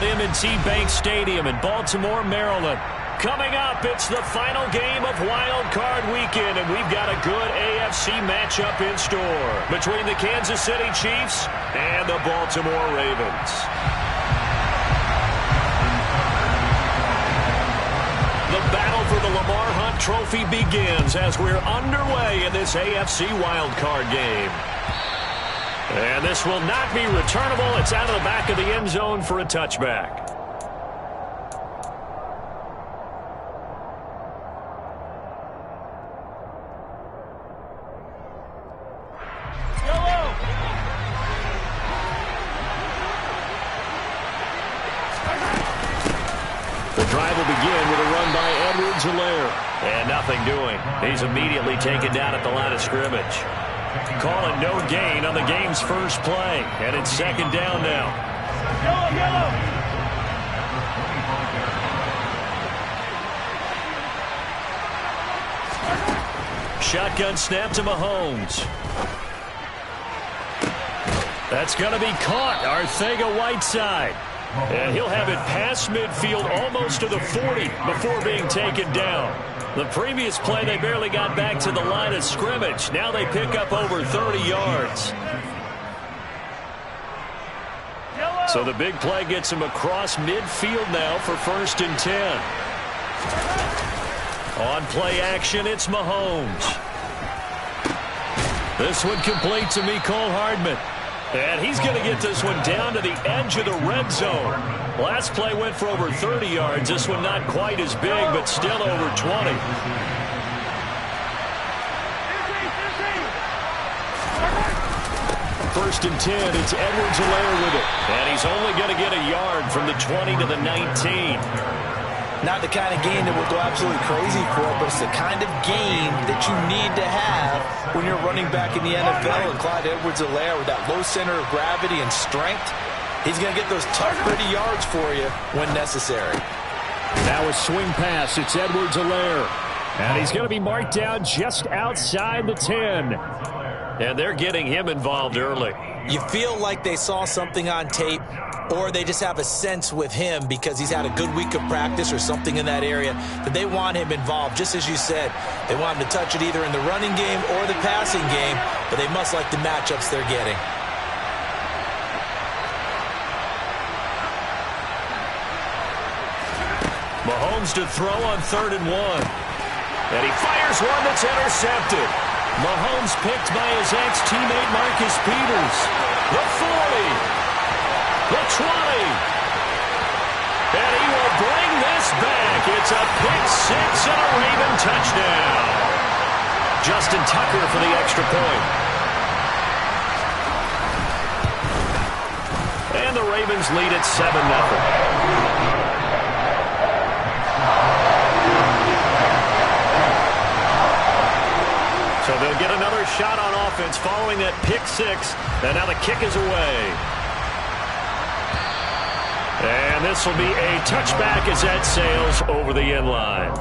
at M&T Bank Stadium in Baltimore, Maryland. Coming up, it's the final game of Wild Card Weekend, and we've got a good AFC matchup in store between the Kansas City Chiefs and the Baltimore Ravens. The battle for the Lamar Hunt Trophy begins as we're underway in this AFC Wild Card game. And this will not be returnable. It's out of the back of the end zone for a touchback. The drive will begin with a run by Edwards-Helaire. And nothing doing. He's immediately taken down at the line of scrimmage. Calling no gain on the game's first play. And it's second down now. Shotgun snap to Mahomes. That's going to be caught. Arcega-Whiteside. And he'll have it past midfield almost to the 40 before being taken down. The previous play, they barely got back to the line of scrimmage. Now they pick up over 30 yards. So the big play gets him across midfield now for 1st and 10. On play action, it's Mahomes. This one complete to Mecole Hardman. And he's going to get this one down to the edge of the red zone. Last play went for over 30 yards. This one not quite as big, but still over 20. First and 10, it's Edwards-Helaire with it. And he's only going to get a yard from the 20 to the 19. Not the kind of gain that will go absolutely crazy for, but it's the kind of gain that you need to have when you're running back in the NFL. And Clyde Edwards-Helaire, with that low center of gravity and strength, he's going to get those tough, gritty yards for you when necessary. Now a swing pass. It's Edwards-Helaire. And he's going to be marked down just outside the 10. And they're getting him involved early. You feel like they saw something on tape, or they just have a sense with him because he's had a good week of practice or something in that area that they want him involved. Just as you said, they want him to touch it either in the running game or the passing game, but they must like the matchups they're getting. Mahomes to throw on 3rd and 1. And he fires one that's intercepted. Mahomes picked by his ex-teammate Marcus Peters. The 40. The 20. And he will bring this back. It's a pick six and a Raven touchdown. Justin Tucker for the extra point. And the Ravens lead at 7-0. So they'll get another shot on offense following that pick six. And now the kick is away. And this will be a touchback as that sails over the end line.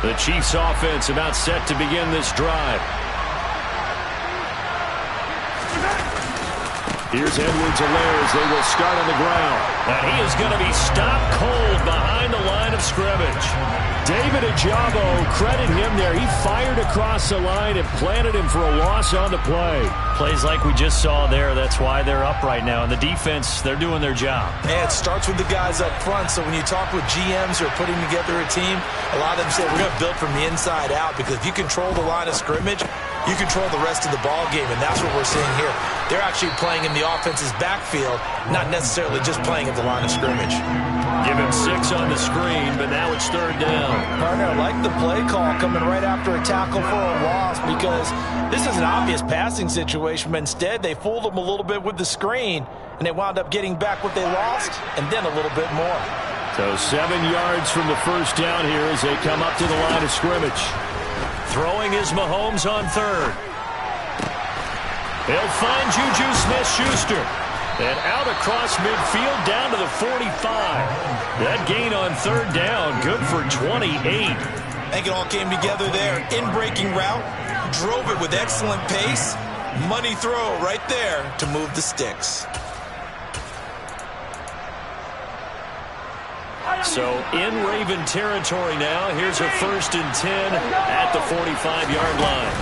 The Chiefs offense about set to begin this drive. Here's Edwards-Helaire as they will start on the ground. And he is going to be stopped cold behind the line of scrimmage. David Ojabo, credit him there. He fired across the line and planted him for a loss on the play. Plays like we just saw there. That's why they're up right now. And the defense, they're doing their job. And it starts with the guys up front. So when you talk with GMs who are putting together a team, a lot of them say we're going to build from the inside out, because if you control the line of scrimmage, you control the rest of the ball game, and that's what we're seeing here. They're actually playing in the offense's backfield, not necessarily just playing at the line of scrimmage. Give him 6 on the screen, but now it's 3rd down. Partner, I like the play call coming right after a tackle for a loss, because this is an obvious passing situation, but instead they fooled them a little bit with the screen, and they wound up getting back what they lost, and then a little bit more. So 7 yards from the first down here as they come up to the line of scrimmage. Throwing is Mahomes on 3rd. He'll find Juju Smith-Schuster. And out across midfield down to the 45. That gain on 3rd down, good for 28. I think it all came together there. In-breaking route, drove it with excellent pace. Money throw right there to move the sticks. So in Raven territory now. Here's a 1st and 10 at the 45-yard line.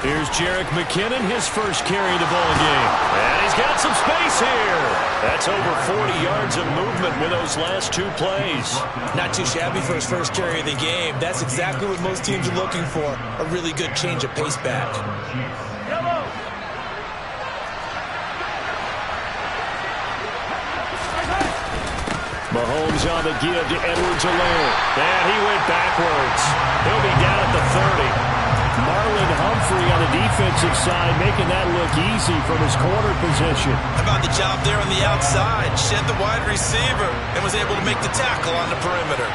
Here's Jerick McKinnon, his first carry of the ball game. And he's got some space here. That's over 40 yards of movement with those last 2 plays. Not too shabby for his first carry of the game. That's exactly what most teams are looking for. A really good change of pace back. Mahomes on the give to Edwards-Helaire. And he went backwards. He'll be down at the 30. Marlon Humphrey on the defensive side making that look easy from his corner position. How about the job there on the outside? Shed the wide receiver and was able to make the tackle on the perimeter.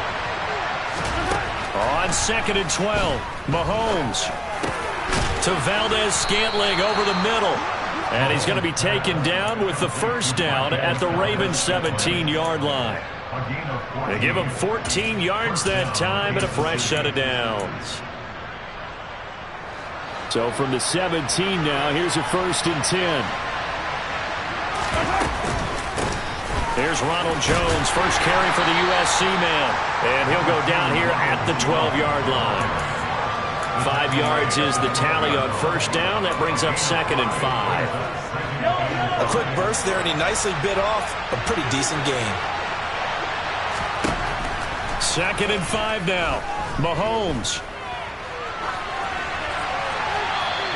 On 2nd and 12, Mahomes to Valdez-Scantling over the middle. And he's going to be taken down with the first down at the Ravens' 17-yard line. They give him 14 yards that time and a fresh set of downs. So from the 17 now, here's a 1st and 10. There's Ronald Jones, first carry for the USC man. And he'll go down here at the 12-yard line. 5 yards is the tally on first down. That brings up 2nd and 5. A quick burst there, and he nicely bit off a pretty decent gain. 2nd and 5 now. Mahomes.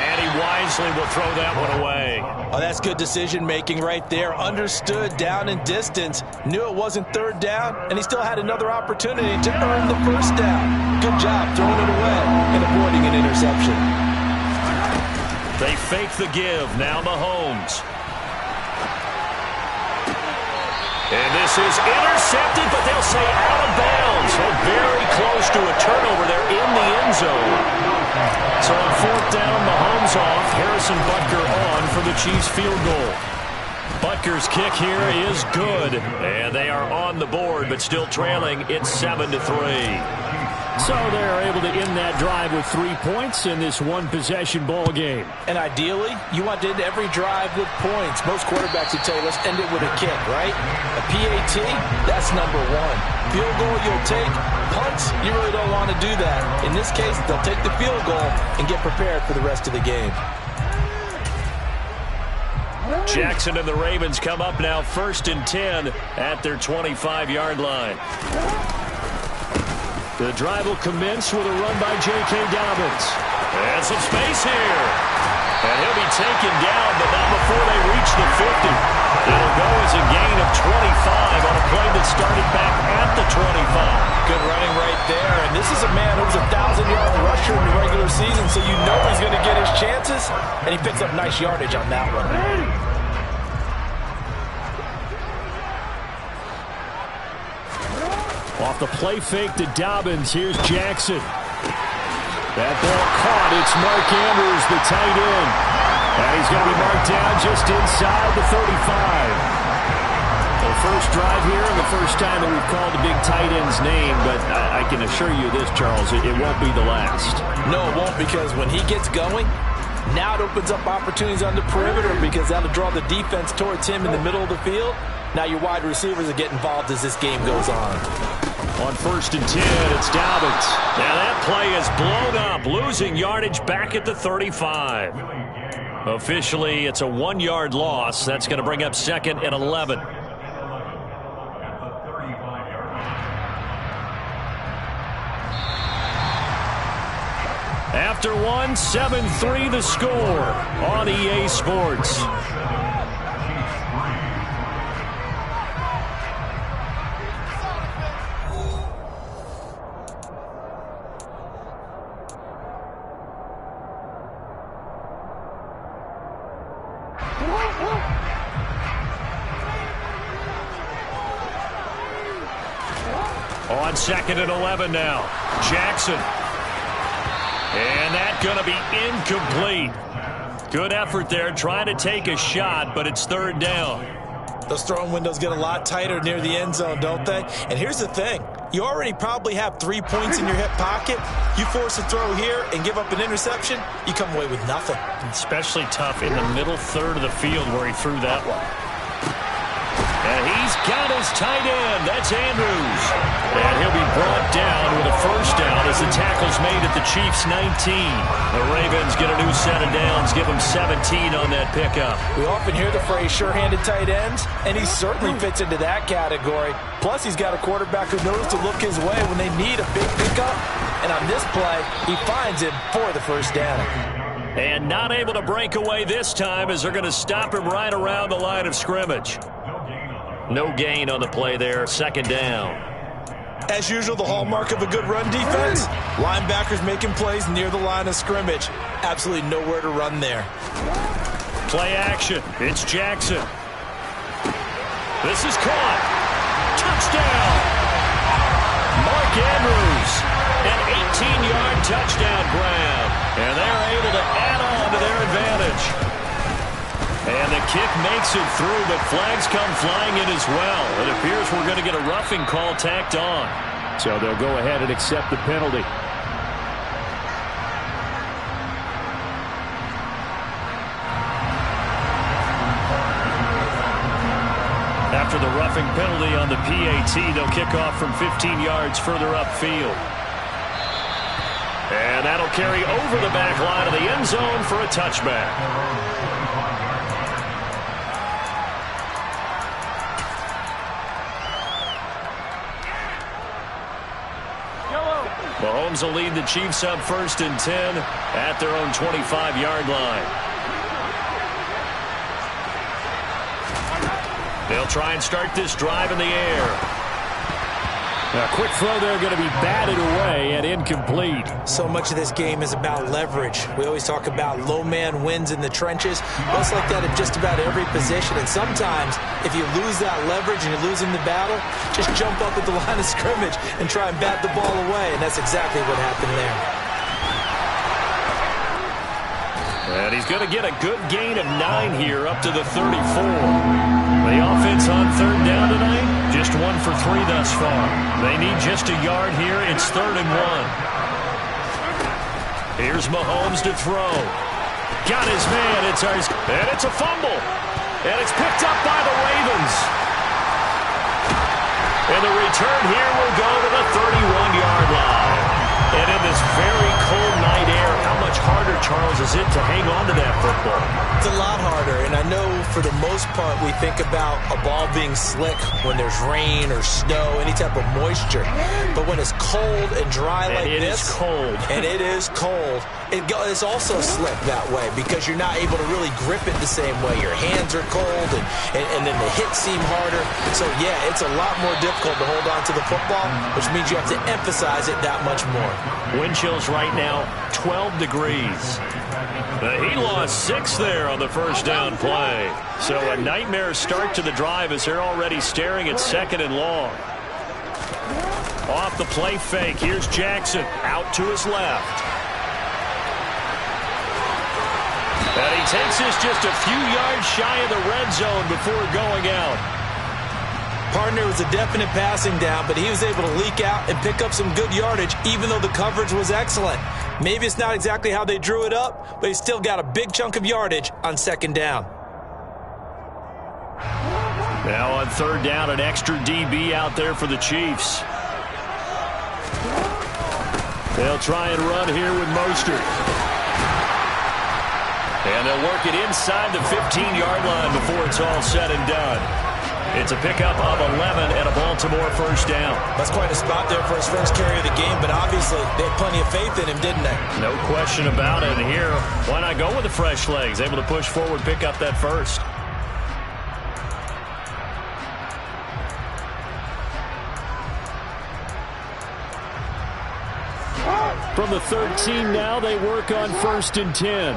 And he wisely will throw that one away. Oh, that's good decision-making right there. Understood down and distance. Knew it wasn't 3rd down, and he still had another opportunity to earn the first down. Good job throwing it away and avoiding an interception. They fake the give. Now Mahomes. And this is intercepted, but they'll say out of bounds. So very close to a turnover there in the end zone. So on 4th down, Mahomes off. Harrison Butker on for the Chiefs field goal. Butker's kick here is good. And they are on the board, but still trailing. It's 7-3. So they're able to end that drive with 3 points in this one-possession ball game. And ideally, you want to end every drive with points. Most quarterbacks would tell you, let's end it with a kick, right? A PAT, that's number 1. Field goal you'll take. Punts, you really don't want to do that. In this case, they'll take the field goal and get prepared for the rest of the game. Jackson and the Ravens come up now 1st and 10 at their 25-yard line. The drive will commence with a run by J.K. Dobbins. And some space here. And he'll be taken down, but not before they reach the 50. It'll go as a gain of 25 on a play that started back at the 25. Good running right there. And this is a man who was a 1,000-yard rusher in the regular season, so you know he's going to get his chances. And he picks up nice yardage on that one. Off the play fake to Dobbins. Here's Jackson. That ball caught. It's Mark Andrews, the tight end. And he's going to be marked down just inside the 35. The first drive here and the first time that we've called the big tight end's name. But I can assure you this, Charles, it won't be the last. No, it won't, because when he gets going, now it opens up opportunities on the perimeter because that'll draw the defense towards him in the middle of the field. Now your wide receivers will get involved as this game goes on. On 1st and 10, it's Dobbins. Now that play is blown up, losing yardage back at the 35. Officially, it's a 1-yard loss. That's going to bring up 2nd and 11. After 7-3 the score on EA Sports. On 2nd and 11 now. Jackson. And that's going to be incomplete. Good effort there trying to take a shot, but it's 3rd down. Those throwing windows get a lot tighter near the end zone, don't they? And here's the thing. You already probably have 3 points in your hip pocket. You force a throw here and give up an interception, you come away with nothing. Especially tough in the middle third of the field where he threw that one. And he's got his tight end. That's Andrews. And he'll be brought down with a first down as the tackle's made at the Chiefs' 19. The Ravens get a new set of downs, give them 17 on that pickup. We often hear the phrase sure-handed tight ends, and he certainly fits into that category. Plus, he's got a quarterback who knows to look his way when they need a big pickup. And on this play, he finds him for the first down. And not able to break away this time as they're going to stop him right around the line of scrimmage. No gain on the play there, second down. As usual, the hallmark of a good run defense, linebackers making plays near the line of scrimmage. Absolutely nowhere to run there. Play action. It's Jackson. This is caught. Touchdown. Mark Andrews. An 18-yard touchdown grab. And they're able to add on to their advantage. And the kick makes it through, but flags come flying in as well. It appears we're going to get a roughing call tacked on. So they'll go ahead and accept the penalty. After the roughing penalty on the PAT, they'll kick off from 15 yards further upfield. And that'll carry over the back line of the end zone for a touchback. Mahomes will lead the Chiefs up 1st and 10 at their own 25-yard line. They'll try and start this drive in the air. A quick throw there going to be batted away and incomplete. So much of this game is about leverage. We always talk about low man wins in the trenches. Well, it's like that in just about every position. And sometimes, if you lose that leverage and you're losing the battle, just jump up at the line of scrimmage and try and bat the ball away. And that's exactly what happened there. And he's going to get a good gain of 9 here up to the 34. The offense on third down tonight, just 1 for 3 thus far. They need just a yard here. It's 3rd and 1. Here's Mahomes to throw. Got his man. And it's a fumble. And it's picked up by the Ravens. And the return here will go to the 31-yard line. And in this very cold night air, how much harder, Charles, is it to hang on to that football? It's a lot harder, and I know for the most part we think about a ball being slick when there's rain or snow, any type of moisture. But when it's cold and dry like this, it is cold. And it is cold, it's also slick that way because you're not able to really grip it the same way. Your hands are cold, and then the hits seem harder. So, yeah, it's a lot more difficult to hold on to the football, which means you have to emphasize it that much more. Wind chills right now, 12 degrees. He lost 6 there on the first down play. So a nightmare start to the drive as they're already staring at 2nd and long. Off the play fake, here's Jackson out to his left. And he takes this just a few yards shy of the red zone before going out. Partner was a definite passing down, but he was able to leak out and pick up some good yardage, even though the coverage was excellent. Maybe it's not exactly how they drew it up, but he still got a big chunk of yardage on 2nd down. Now on 3rd down, an extra DB out there for the Chiefs. They'll try and run here with Mostert. And they'll work it inside the 15-yard line before it's all said and done. It's a pickup of 11 and a Baltimore first down. That's quite a spot there for his first carry of the game, but obviously they had plenty of faith in him, didn't they? No question about it. And here, why not go with the fresh legs? Able to push forward, pick up that first. From the 13 now, they work on 1st and 10.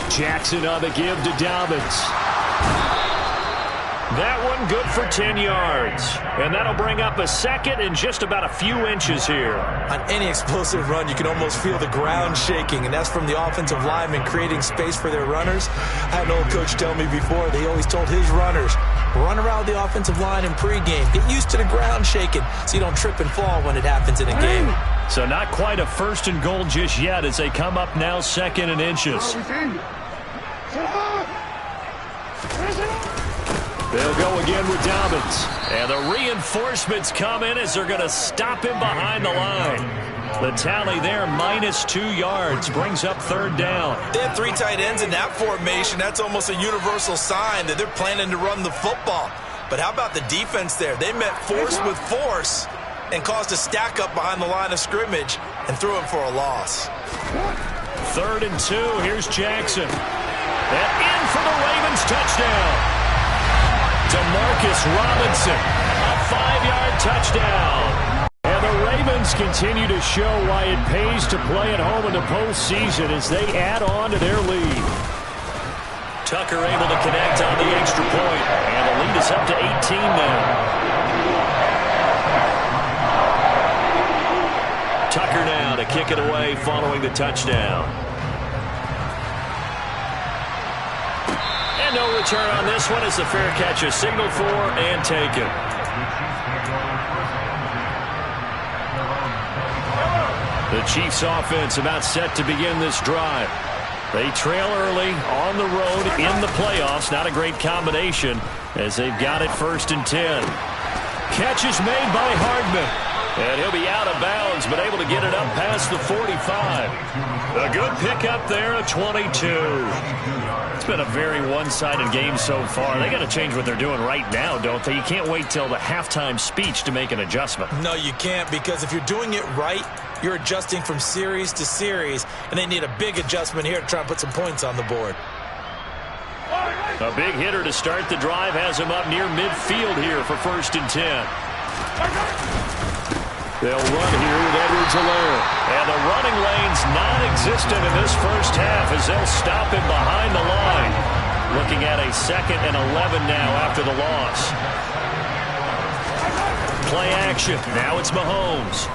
Jackson on the give to Dobbins. That one good for 10 yards. And that'll bring up a second and just about a few inches here. On any explosive run, you can almost feel the ground shaking, and that's from the offensive linemen creating space for their runners. I had an old coach tell me before, they always told his runners, run around the offensive line in pregame. Get used to the ground shaking so you don't trip and fall when it happens in a game. So not quite a 1st and goal just yet as they come up now 2nd and inches. They'll go again with Dobbins. And the reinforcements come in as they're going to stop him behind the line. The tally there, -2 yards, brings up 3rd down. They have 3 tight ends in that formation. That's almost a universal sign that they're planning to run the football. But how about the defense there? They met force with force and caused a stack up behind the line of scrimmage and threw him for a loss. 3rd and 2. Here's Jackson. And in for the Ravens touchdown. Demarcus Robinson, a 5-yard touchdown. And the Ravens continue to show why it pays to play at home in the postseason as they add on to their lead. Tucker able to connect on the extra point, and the lead is up to 18 now. Tucker now to kick it away following the touchdown. And no return on this one as the fair catch is signaled for and taken. The Chiefs offense about set to begin this drive. They trail early on the road in the playoffs. Not a great combination as they've got it 1st and 10. Catch is made by Hardman. And he'll be out of bounds, but able to get it up past the 45. A good pickup there at 22. It's been a very one-sided game so far. They got to change what they're doing right now, don't they? You can't wait till the halftime speech to make an adjustment. No, you can't, because if you're doing it right, you're adjusting from series to series, and they need a big adjustment here to try and put some points on the board. A big hitter to start the drive has him up near midfield here for 1st and 10. They'll run here with Edwards-Helaire. And the running lane's non-existent in this first half as they'll stop him behind the line. Looking at a 2nd and 11 now after the loss. Play action. Now it's Mahomes.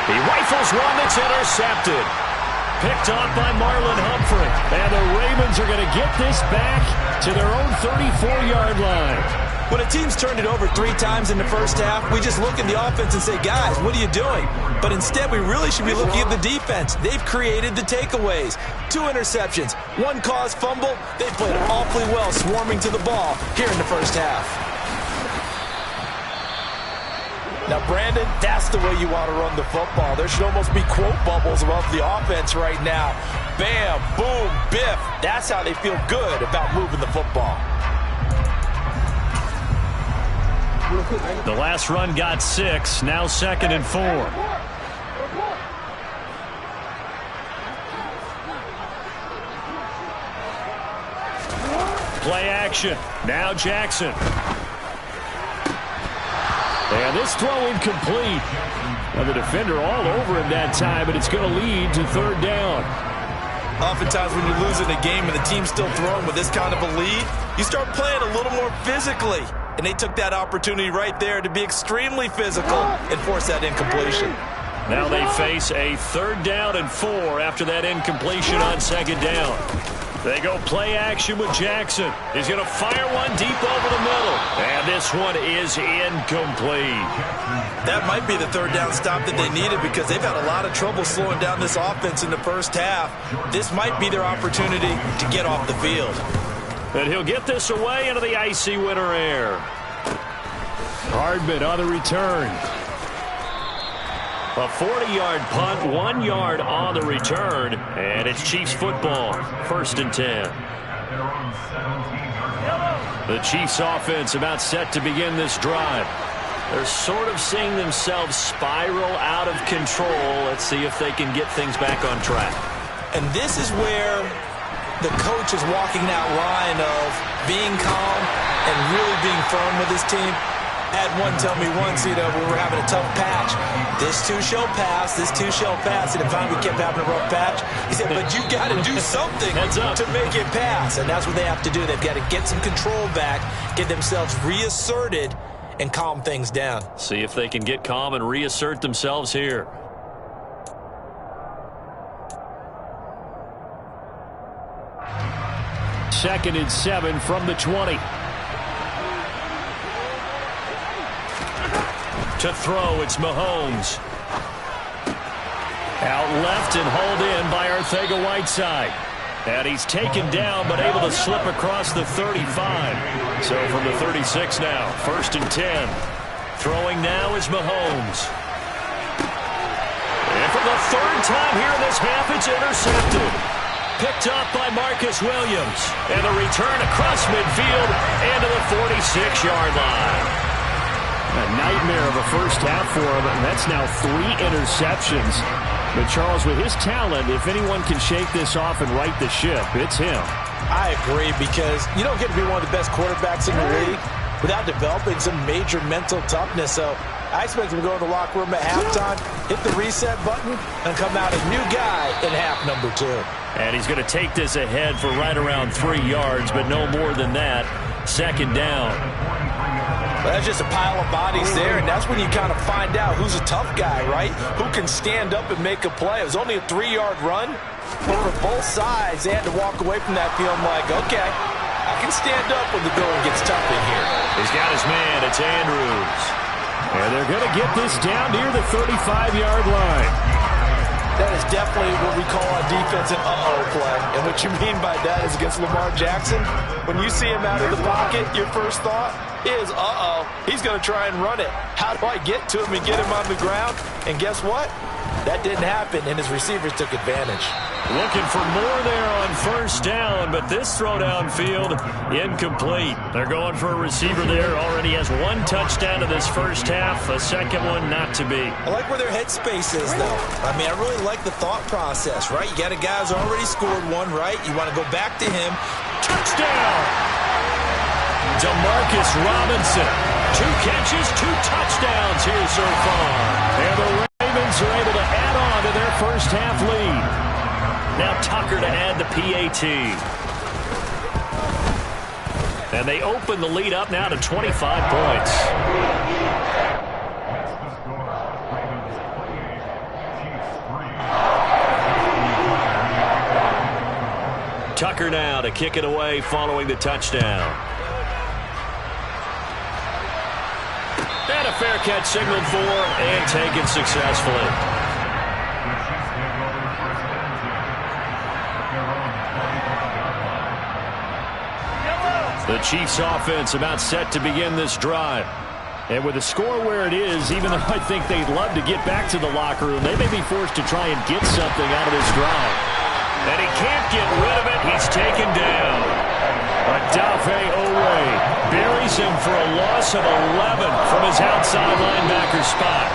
He rifles one that's intercepted. Picked off by Marlon Humphrey. And the Ravens are going to get this back to their own 34-yard line. When a team's turned it over 3 times in the first half, we just look at the offense and say, guys, what are you doing? But instead, we really should be looking at the defense. They've created the takeaways. 2 interceptions, 1 caused fumble. They've played awfully well swarming to the ball here in the first half. Now, Brandon, that's the way you want to run the football. There should almost be quote bubbles above the offense right now. Bam, boom, biff. That's how they feel good about moving the football. The last run got 6, now 2nd and 4. Play action. Now Jackson. And this throw incomplete. Now the defender all over him that time, but it's going to lead to 3rd down. Oftentimes when you're losing a game and the team's still throwing with this kind of a lead, you start playing a little more physically. And they took that opportunity right there to be extremely physical and force that incompletion. Now they face a 3rd down and 4 after that incompletion on 2nd down. They go play action with Jackson. He's going to fire one deep over the middle. And this one is incomplete. That might be the 3rd down stop that they needed because they've had a lot of trouble slowing down this offense in the first half. This might be their opportunity to get off the field. And he'll get this away into the icy winter air. Hardman on the return. A 40-yard punt, 1 yard on the return, and it's Chiefs football, 1st and 10. The Chiefs offense about set to begin this drive. They're sort of seeing themselves spiral out of control. Let's see if they can get things back on track. And this is where the coach is walking that line of being calm and really being firm with his team. I had one tell me once, when we were having a tough patch, this too shall pass, this too shall pass. And finally we kept having a rough patch. He said, but you got to do something to make it pass. And that's what they have to do. They've got to get some control back, get themselves reasserted, and calm things down. See if they can get calm and reassert themselves here. Second and 7 from the 20. To throw, it's Mahomes. Out left and hauled in by Arcega-Whiteside. And he's taken down but able to slip across the 35. So from the 36 now, first and 10. Throwing now is Mahomes. And for the third time here in this half, it's intercepted. Picked up by Marcus Williams. And the return across midfield and to the 46-yard line. A nightmare of a first half for him, and that's now 3 interceptions. But Charles, with his talent, if anyone can shake this off and right the ship, it's him. I agree, because you don't get to be one of the best quarterbacks in the league without developing some major mental toughness. So I expect him to go in the locker room at halftime, hit the reset button, and come out a new guy in half number 2. And he's going to take this ahead for right around 3 yards, but no more than that. Second down. Well, that's just a pile of bodies there, and that's when you kind of find out who's a tough guy, right? Who can stand up and make a play. It was only a 3-yard run, but for both sides, they had to walk away from that feeling like, okay, I can stand up when the going gets tough in here. He's got his man. It's Andrews. And they're going to get this down near the 35-yard line. That is definitely what we call a defensive uh-oh play. And what you mean by that is against Lamar Jackson, when you see him out of the pocket, your first thought is, uh-oh, he's going to try and run it. How do I get to him and get him on the ground? And guess what? That didn't happen, and his receivers took advantage. Looking for more there on first down, but this throw downfield incomplete. They're going for a receiver there. Already has 1 touchdown in this first half, a second one not to be. I like where their headspace is, though. I mean, I really like the thought process, right? You got a guy who's already scored one, right? You want to go back to him. Touchdown! Demarcus Robinson. 2 catches, 2 touchdowns here so far. And the Ravens are able to add on to their first half lead. Now Tucker to add the PAT. And they open the lead up now to 25 points. Tucker now to kick it away following the touchdown. And a fair catch signaled for and taken successfully. The Chiefs offense about set to begin this drive. And with the score where it is, even though I think they'd love to get back to the locker room, they may be forced to try and get something out of this drive. And he can't get rid of it. He's taken down. Odafe Oweh buries him for a loss of 11 from his outside linebacker spot.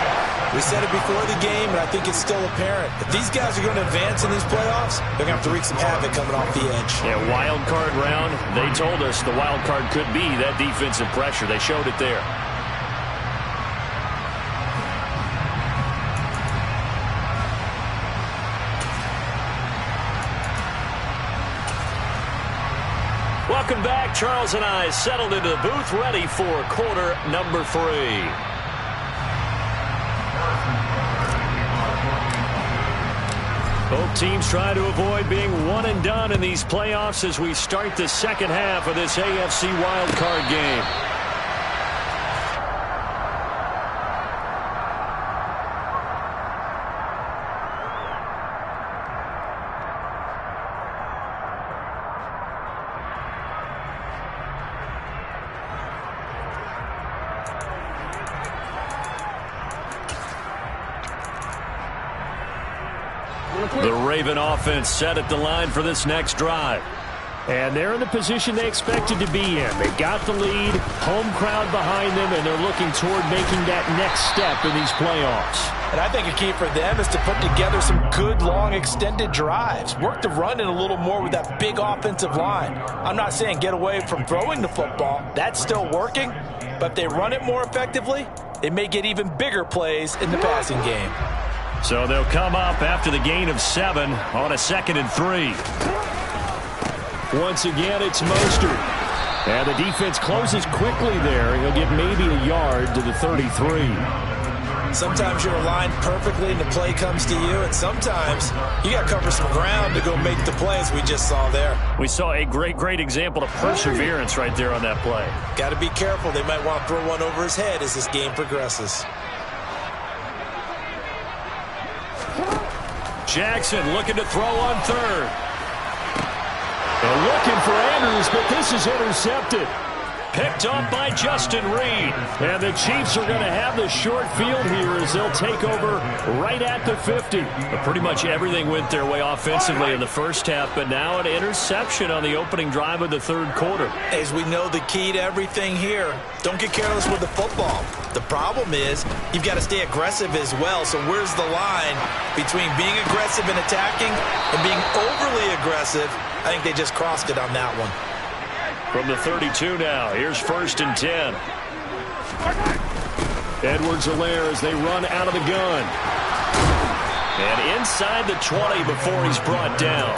We said it before the game, and I think it's still apparent. If these guys are going to advance in these playoffs, they're going to have to wreak some havoc coming off the edge. Yeah, wild card round. They told us the wild card could be that defensive pressure. They showed it there. Welcome back. Charles and I settled into the booth, ready for quarter number 3. Both teams try to avoid being one and done in these playoffs as we start the second half of this AFC wildcard game. The Raven offense set at the line for this next drive. And they're in the position they expected to be in. They got the lead, home crowd behind them, and they're looking toward making that next step in these playoffs. And I think a key for them is to put together some good, long, extended drives. Work the run in a little more with that big offensive line. I'm not saying get away from throwing the football. That's still working. But if they run it more effectively, they may get even bigger plays in the passing game. So they'll come up after the gain of 7 on a 2nd and 3. Once again, it's Mostert. And the defense closes quickly there. He'll get maybe a yard to the 33. Sometimes you're aligned perfectly and the play comes to you, and sometimes you got to cover some ground to go make the play, as we just saw there. We saw a great example of perseverance right there on that play. Got to be careful. They might want to throw one over his head as this game progresses. Jackson looking to throw on 3rd. And looking for Andrews, but this is intercepted. Picked up by Justin Reed. And the Chiefs are going to have the short field here as they'll take over right at the 50. But pretty much everything went their way offensively in the first half, but now an interception on the opening drive of the 3rd quarter. As we know, the key to everything here, don't get careless with the football. The problem is you've got to stay aggressive as well. So where's the line between being aggressive and attacking and being overly aggressive? I think they just crossed it on that one. From the 32 now, here's 1st and 10. Edwards-Helaire as they run out of the gun. And inside the 20 before he's brought down.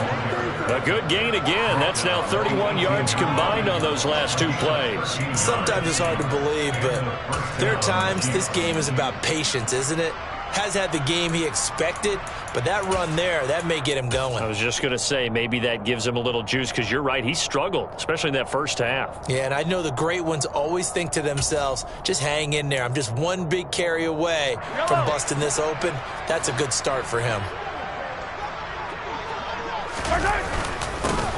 A good gain again. That's now 31 yards combined on those last 2 plays. Sometimes it's hard to believe, but there are times this game is about patience, isn't it? Has had the game he expected, but that run there, that may get him going. I was just going to say, maybe that gives him a little juice, because you're right, he struggled, especially in that first half. Yeah, and I know the great ones always think to themselves, just hang in there. I'm just one big carry away from busting this open. That's a good start for him.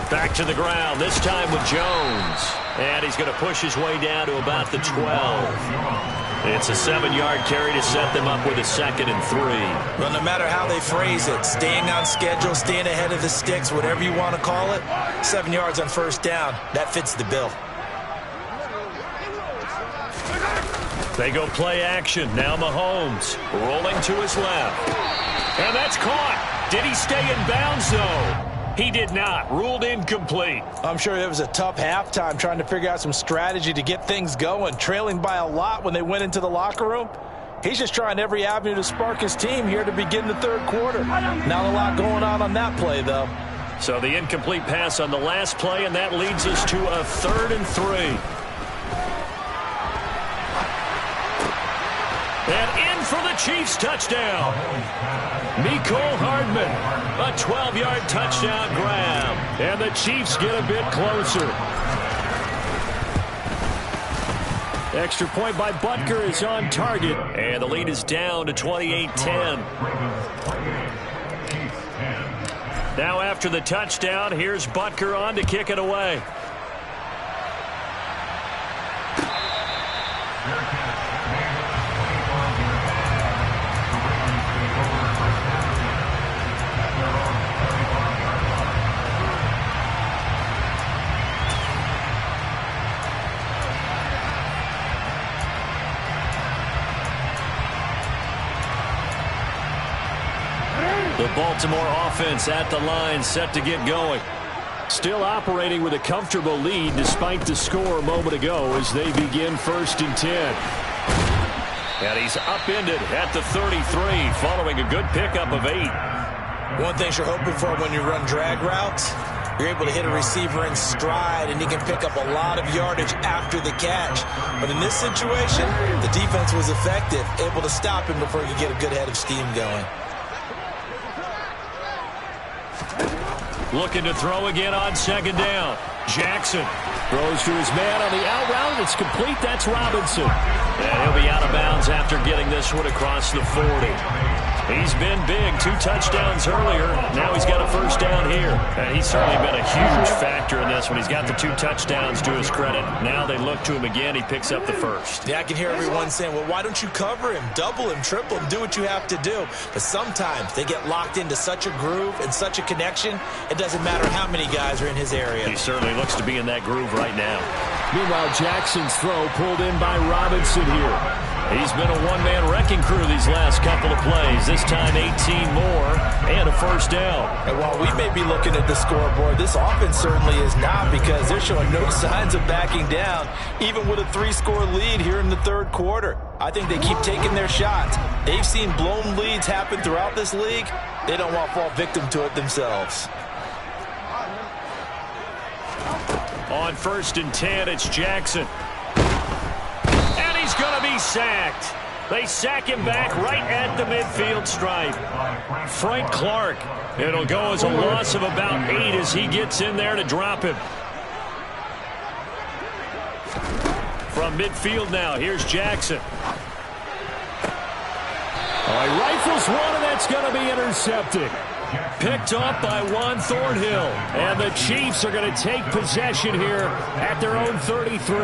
Back to the ground, this time with Jones. And he's going to push his way down to about the 12. It's a 7-yard carry to set them up with a 2nd and 3. Well, no matter how they phrase it, staying on schedule, staying ahead of the sticks, whatever you want to call it, 7 yards on 1st down, that fits the bill. They go play action. Now Mahomes rolling to his left. And that's caught. Did he stay in bounds, though? He did not. Ruled incomplete. I'm sure it was a tough halftime trying to figure out some strategy to get things going, trailing by a lot when they went into the locker room. He's just trying every avenue to spark his team here to begin the 3rd quarter. Not a lot going on that play, though. So the incomplete pass on the last play, and that leads us to a 3rd and 3. And in for the Chiefs touchdown. Mecole Hardman, a 12-yard touchdown grab. And the Chiefs get a bit closer. Extra point by Butker is on target. And the lead is down to 28-10. Now after the touchdown, here's Butker on to kick it away. The Baltimore offense at the line, set to get going. Still operating with a comfortable lead despite the score a moment ago as they begin 1st and 10. And he's upended at the 33 following a good pickup of 8. One thing you're hoping for when you run drag routes, you're able to hit a receiver in stride and he can pick up a lot of yardage after the catch. But in this situation, the defense was effective, able to stop him before he could get a good head of steam going. Looking to throw again on 2nd down. Jackson throws to his man on the out route. It's complete. That's Robinson. And he'll be out of bounds after getting this one across the 40. He's been big. 2 touchdowns earlier. Now he's got a 1st down here. And he's certainly been a huge factor in this one. He's got the 2 touchdowns to his credit. Now they look to him again. He picks up the 1st. Yeah, I can hear everyone saying, well, why don't you cover him, double him, triple him, do what you have to do. But sometimes they get locked into such a groove and such a connection, it doesn't matter how many guys are in his area. He certainly looks to be in that groove right now. Meanwhile, Jackson's throw pulled in by Robinson here. He's been a one-man wrecking crew these last couple of plays. This time 18 more and a first down. And while we may be looking at the scoreboard, this offense certainly is not, because they're showing no signs of backing down, even with a 3-score lead here in the third quarter. I think they keep taking their shots. They've seen blown leads happen throughout this league. They don't want to fall victim to it themselves. On 1st and 10, it's Jackson. And he's going to be sacked. They sack him back right at the midfield stripe. Frank Clark. It'll go as a loss of about 8 as he gets in there to drop him. From midfield now, here's Jackson. Oh, he rifles one, and that's going to be intercepted. Picked off by Juan Thornhill. And the Chiefs are going to take possession here at their own 33.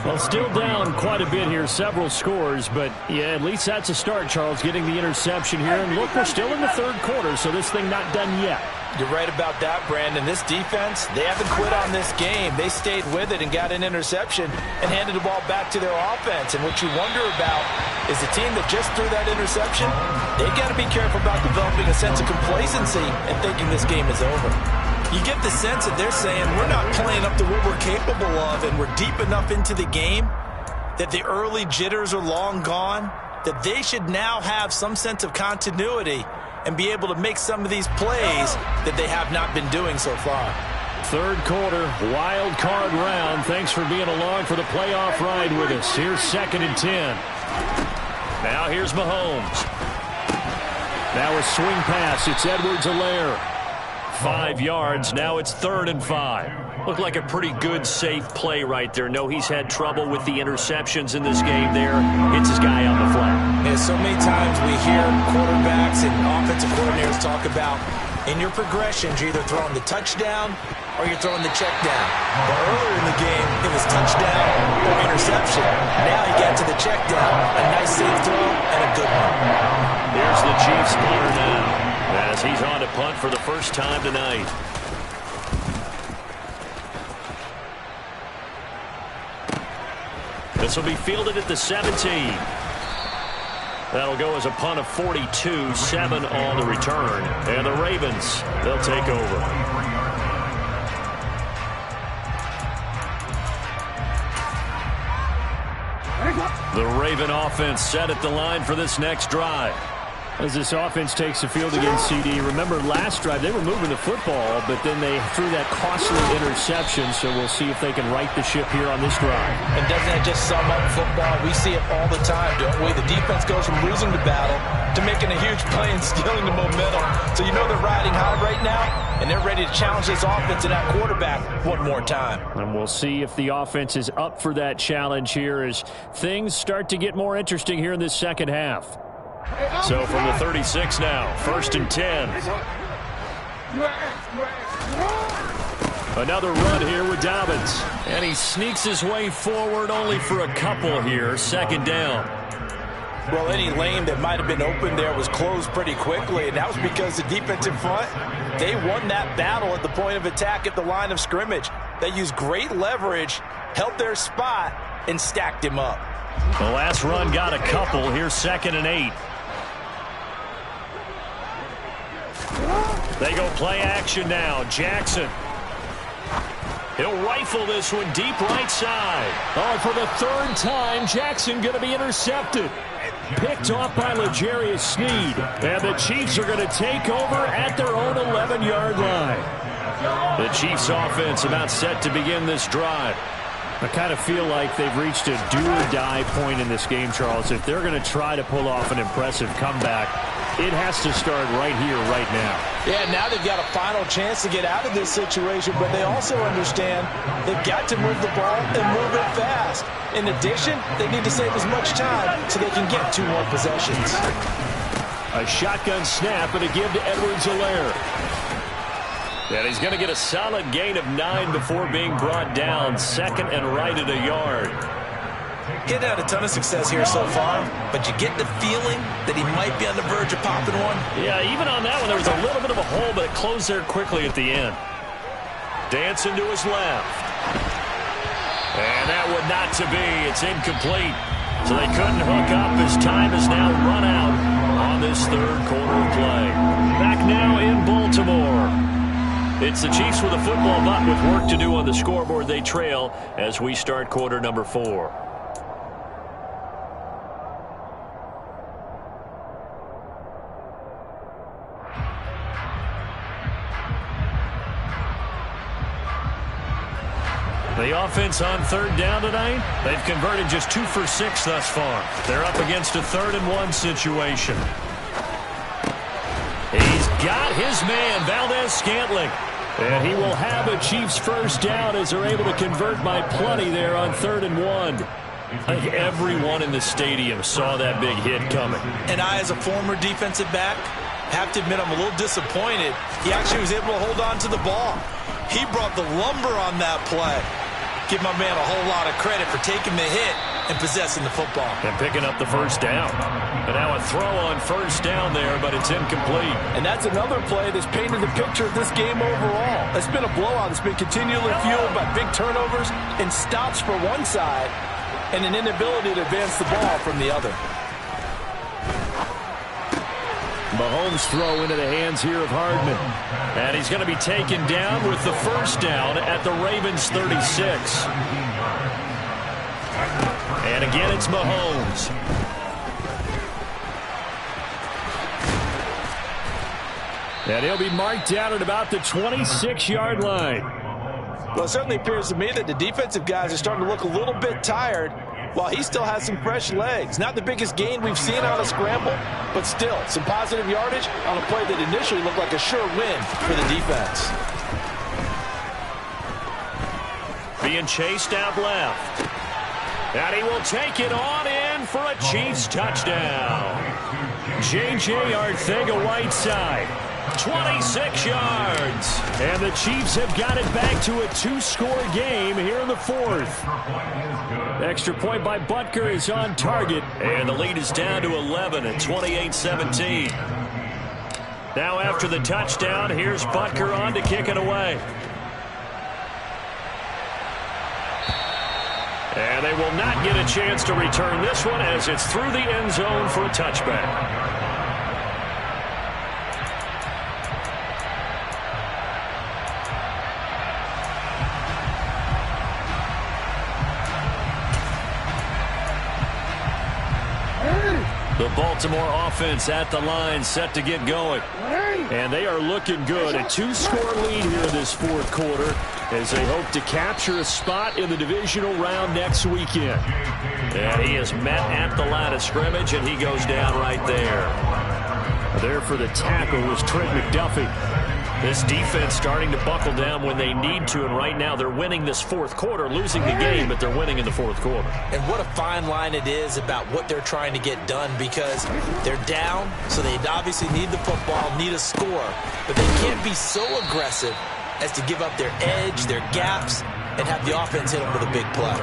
Well, still down quite a bit here, several scores. But, yeah, at least that's a start, Charles, getting the interception here. And look, we're still in the third quarter, so this thing not done yet. You're right about that, Brandon. This defense, they haven't quit on this game. They stayed with it and got an interception and handed the ball back to their offense. And what you wonder about is the team that just threw that interception, they've got to be careful about developing a sense of complacency and thinking this game is over. You get the sense that they're saying we're not playing up to what we're capable of, and we're deep enough into the game that the early jitters are long gone, that they should now have some sense of continuity and be able to make some of these plays that they have not been doing so far. Third quarter, wild card round. Thanks for being along for the playoff ride with us. Here's 2nd and 10. Now here's Mahomes. Now a swing pass. It's Edwards-Helaire. 5 yards. Now it's 3rd and 5. Looked like a pretty good, safe play right there. No, he's had trouble with the interceptions in this game there. Hits his guy on the flat. Yeah, so many times we hear quarterbacks and offensive coordinators talk about in your progressions, you're either throwing the touchdown or you're throwing the check down. But earlier in the game, it was touchdown or interception. Now he got to the check down. A nice safe throw and a good one. Here's the Chiefs punter now, as he's on to punt for the first time tonight. This will be fielded at the 17. That'll go as a punt of 42, 7 on the return. And the Ravens, they'll take over. The Raven offense set at the line for this next drive. As this offense takes the field against CD, remember last drive they were moving the football, but then they threw that costly interception, so we'll see if they can right the ship here on this drive. And doesn't that just sum up football? We see it all the time, don't we? The defense goes from losing the battle to making a huge play and stealing the momentum. So you know they're riding high right now, and they're ready to challenge this offense and that quarterback one more time. And we'll see if the offense is up for that challenge here as things start to get more interesting here in this second half. So from the 36 now, 1st and 10. Another run here with Dobbins. And he sneaks his way forward only for a couple here. 2nd down. Well, any lane that might have been open there was closed pretty quickly, and that was because the defense in front, they won that battle at the point of attack at the line of scrimmage. They used great leverage, held their spot, and stacked him up. The last run got a couple. Here's 2nd and 8. They go play action now. Jackson. He'll rifle this one deep right side. Oh, for the 3rd time, Jackson going to be intercepted. Picked off by L'Jarius Sneed. And the Chiefs are going to take over at their own 11-yard line. The Chiefs offense about set to begin this drive. I kind of feel like they've reached a do-or-die point in this game, Charles. If they're going to try to pull off an impressive comeback, it has to start right here, right now. Yeah, now they've got a final chance to get out of this situation, but they also understand they've got to move the ball and move it fast. In addition, they need to save as much time so they can get 2 more possessions. A shotgun snap and a give to Edwards-Helaire. And he's going to get a solid gain of 9 before being brought down. 2nd and right at a yard. He's had a ton of success here so far, but you get the feeling that he might be on the verge of popping one. Yeah, even on that one, there was a little bit of a hole, but it closed there quickly at the end. Dancing to his left. And that would not to be. It's incomplete. So they couldn't hook up as time has now run out on this third quarter of play. Back now in Baltimore. It's the Chiefs with a football, but with work to do on the scoreboard, they trail as we start quarter number 4. The offense on third down tonight, they've converted just 2 for 6 thus far. They're up against a 3rd-and-1 situation. He's got his man, Valdes-Scantling. And he will have a Chiefs first down as they're able to convert by plenty there on 3rd-and-1. I think everyone in the stadium saw that big hit coming. And I, as a former defensive back, have to admit I'm a little disappointed. He actually was able to hold on to the ball. He brought the lumber on that play. Give my man a whole lot of credit for taking the hit and possessing the football. And picking up the first down. And now a throw on first down there, but it's incomplete. And that's another play that's painted the picture of this game overall. It's been a blowout. It's been continually fueled by big turnovers and stops for one side and an inability to advance the ball from the other. Mahomes throw into the hands here of Hardman. And he's going to be taken down with the first down at the Ravens 36. And again, it's Mahomes. And he'll be marked down at about the 26-yard line. Well, it certainly appears to me that the defensive guys are starting to look a little bit tired while he still has some fresh legs. Not the biggest gain we've seen on a scramble, but still some positive yardage on a play that initially looked like a sure win for the defense. Being chased out left. And he will take it on in for a Chiefs touchdown. J.J. Arcega-Whiteside. 26 yards. And the Chiefs have got it back to a 2-score game here in the 4th. Extra point by Butker is on target. And the lead is down to 11 at 28-17. Now after the touchdown, here's Butker on to kick it away. And they will not get a chance to return this one as it's through the end zone for a touchback. The Baltimore offense at the line set to get going. And they are looking good. A 2-score lead here in this 4th quarter as they hope to capture a spot in the divisional round next weekend. And he is met at the line of scrimmage, and he goes down right there. There for the tackle was Trent McDuffie. This defense starting to buckle down when they need to, and right now they're winning this 4th quarter, losing the game, but they're winning in the 4th quarter. And what a fine line it is about what they're trying to get done, because they're down, so they obviously need the football, need a score, but they can't be so aggressive as to give up their edge, their gaps, and have the offense hit them with a big play.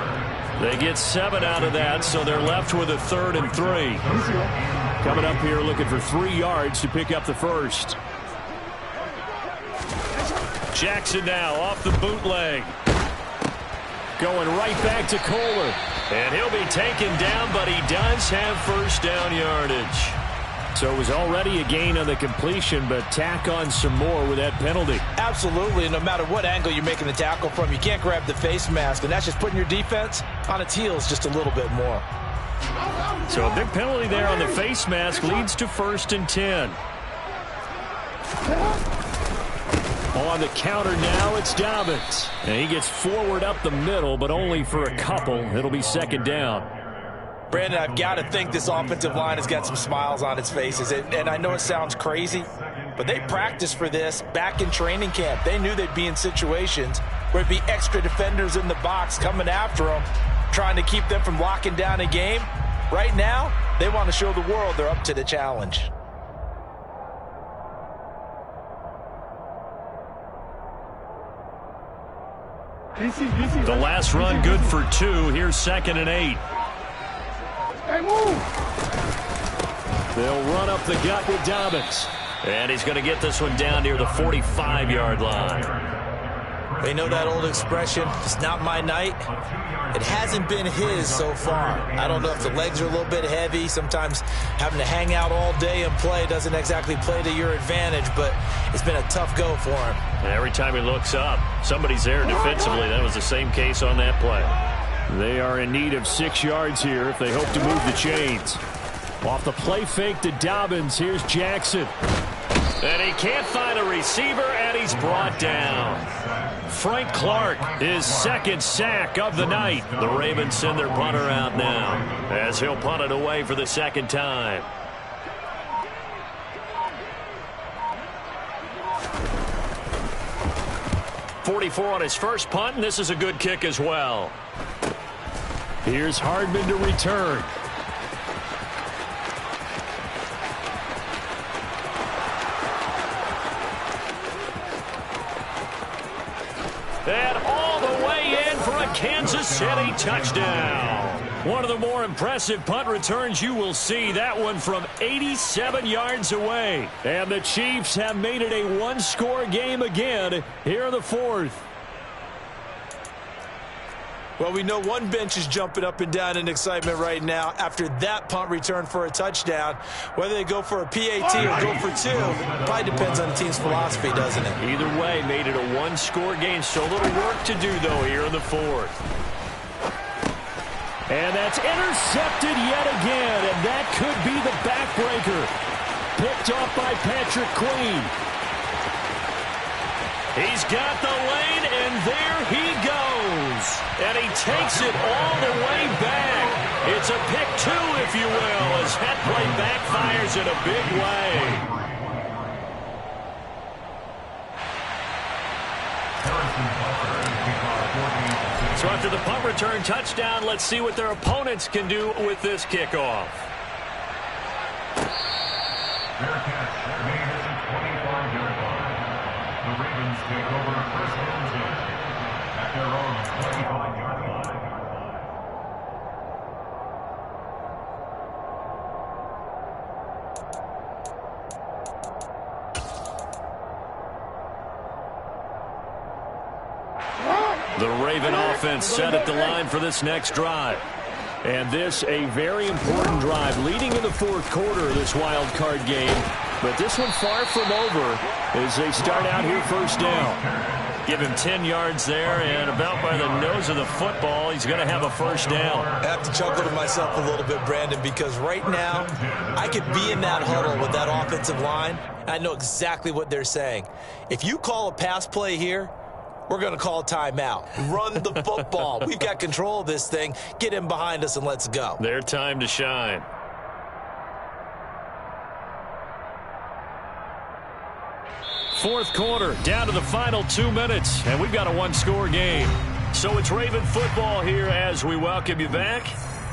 They get 7 out of that, so they're left with a 3rd and 3. Coming up here looking for 3 yards to pick up the first. Jackson now off the bootleg. Going right back to Kohler. And he'll be taken down, but he does have first down yardage. So it was already a gain on the completion, but tack on some more with that penalty. Absolutely. No matter what angle you're making the tackle from, you can't grab the face mask, and that's just putting your defense on its heels just a little bit more. So a big penalty there on the face mask leads to 1st and 10. On the counter now, it's Dobbins. And he gets forward up the middle, but only for a couple. It'll be 2nd down. Brandon, I've got to think this offensive line has got some smiles on its faces. And I know it sounds crazy, but they practiced for this back in training camp. They knew they'd be in situations where it'd be extra defenders in the box coming after them, trying to keep them from locking down a game. Right now, they want to show the world they're up to the challenge. The last run good for 2. Here's 2nd and 8. They'll run up the gut with Dobbins. And he's going to get this one down near the 45-yard line. They know that old expression, it's not my night. It hasn't been his so far. I don't know if the legs are a little bit heavy. Sometimes having to hang out all day and play doesn't exactly play to your advantage, but it's been a tough go for him. And every time he looks up, somebody's there defensively. That was the same case on that play. They are in need of 6 yards here if they hope to move the chains. Off the play fake to Dobbins, here's Jackson. And he can't find a receiver, and he's brought down. Frank Clark, his second sack of the night. The Ravens send their punter out now as he'll punt it away for the second time. .44 on his first punt, and this is a good kick as well. Here's Hardman to return. And all the way in for a Kansas City touchdown. One of the more impressive punt returns you will see. That one from 87 yards away. And the Chiefs have made it a one-score game again here in the fourth. Well, we know one bench is jumping up and down in excitement right now after that punt return for a touchdown. Whether they go for a PAT or go for 2, probably depends on the team's philosophy, doesn't it? Either way, made it a one-score game. So a little work to do, though, here in the fourth. And that's intercepted yet again, and that could be the backbreaker. Picked off by Patrick Queen. He's got the lane, and there he goes. And he takes it all the way back. It's a pick 2, if you will, as that play backfires in a big way. So after the punt return touchdown, let's see what their opponents can do with this kickoff. Their catch made at the 25-yard line. The Ravens take over first and 10 at their own 25-yard line. The Raven offense set at the line for this next drive. And this a very important drive leading in the fourth quarter of this wild card game. But this one far from over as they start out here first down. Give him 10 yards there, and about by the nose of the football, he's going to have a first down. I have to chuckle to myself a little bit, Brandon, because right now I could be in that huddle with that offensive line. I know exactly what they're saying. If you call a pass play here, we're going to call a timeout. Run the football. We've got control of this thing. Get in behind us and let's go. Their time to shine. Fourth quarter, down to the final 2 minutes, and we've got a one-score game. So it's Raven football here as we welcome you back.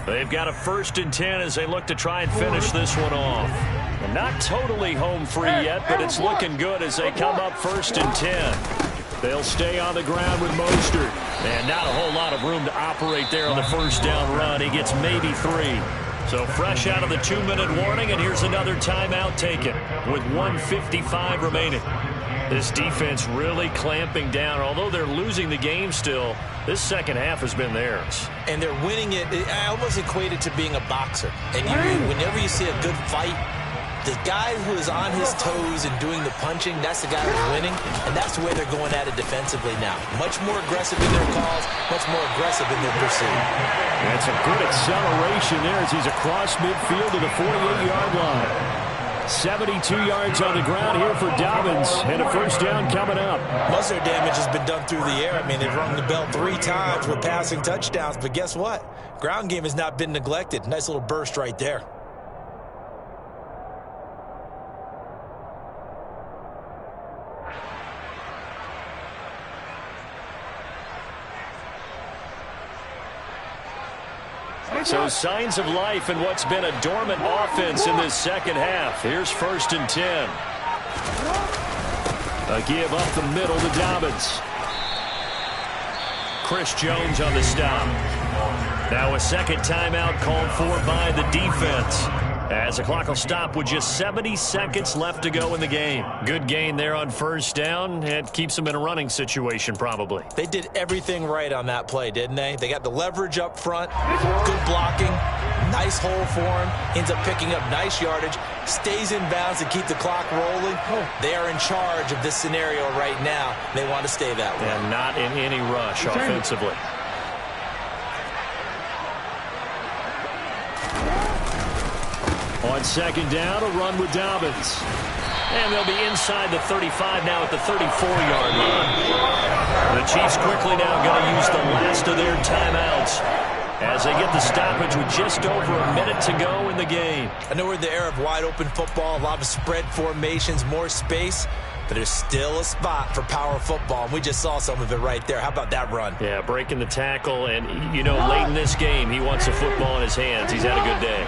They've got a 1st and 10 as they look to try and finish this one off. And not totally home free yet, but it's looking good as they come up 1st and 10. They'll stay on the ground with Mostert. And not a whole lot of room to operate there on the first down run. He gets maybe 3. So fresh out of the 2-minute warning, and here's another timeout taken with 1:55 remaining. This defense really clamping down. Although they're losing the game still, this second half has been theirs. And they're winning it. I almost equate it to being a boxer. And whenever you see a good fight, the guy who is on his toes and doing the punching, that's the guy who's winning. And that's the way they're going at it defensively now. Much more aggressive in their calls, much more aggressive in their pursuit. That's a good acceleration there as he's across midfield to the 48-yard line. 72 yards on the ground here for Dobbins, and a first down coming up. Most of their damage has been done through the air. I mean, they've rung the bell 3 times with passing touchdowns, but guess what? Ground game has not been neglected. Nice little burst right there. So signs of life in what's been a dormant offense in this second half. Here's 1st and 10. A give up the middle to Dobbins. Chris Jones on the stop. Now a second timeout called for by the defense. As the clock will stop with just 70 seconds left to go in the game. Good gain there on first down. It keeps them in a running situation probably. They did everything right on that play, didn't they? They got the leverage up front, good blocking, nice hole for him, ends up picking up nice yardage, stays in bounds to keep the clock rolling. They are in charge of this scenario right now. They want to stay that way. And not in any rush offensively. On second down, a run with Dobbins. And they'll be inside the 35 now at the 34-yard line. The Chiefs quickly now going to use the last of their timeouts as they get the stoppage with just over a minute to go in the game. I know we're in the era of wide-open football, a lot of spread formations, more space, but there's still a spot for power football, and we just saw some of it right there. How about that run? Yeah, breaking the tackle, and, you know, late in this game, he wants the football in his hands. He's had a good day.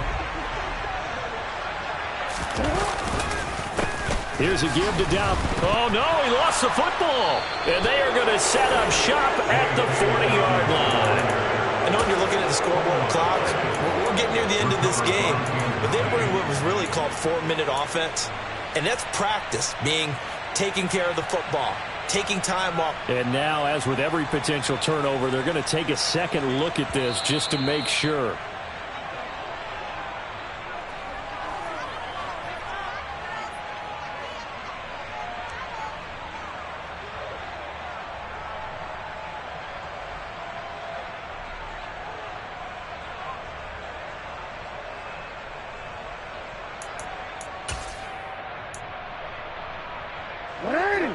Here's a give to Dow. Oh, no, he lost the football. And they are going to set up shop at the 40-yard line. I know when you're looking at the scoreboard clock, we're getting near the end of this game, but they were in what was really called 4-minute offense, and that's practice, meaning taking care of the football, taking time off. And now, as with every potential turnover, they're going to take a second look at this just to make sure.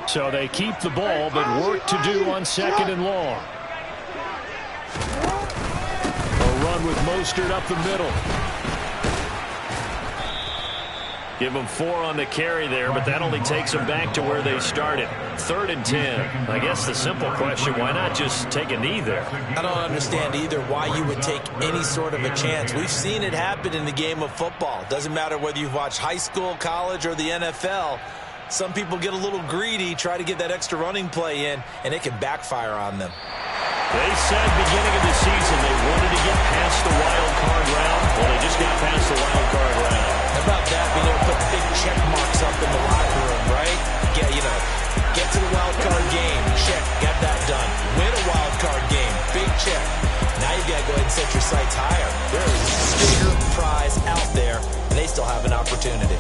So they keep the ball, but work to do on second and long. A run with Mostert up the middle. Give them 4 on the carry there, but that only takes them back to where they started. 3rd and 10. I guess the simple question, why not just take a knee there? I don't understand either why you would take any sort of a chance. We've seen it happen in the game of football. Doesn't matter whether you've watched high school, college, or the NFL. Some people get a little greedy, try to get that extra running play in, and it can backfire on them. They said beginning of the season they wanted to get past the wild card round. Well, they just got past the wild card round. How about that, being able to put big check marks up in the locker room, right? Get to the wild card game, check, got that done. Win a wild card game, big check. Now you got to go ahead and set your sights higher. There is a bigger prize out there, and they still have an opportunity.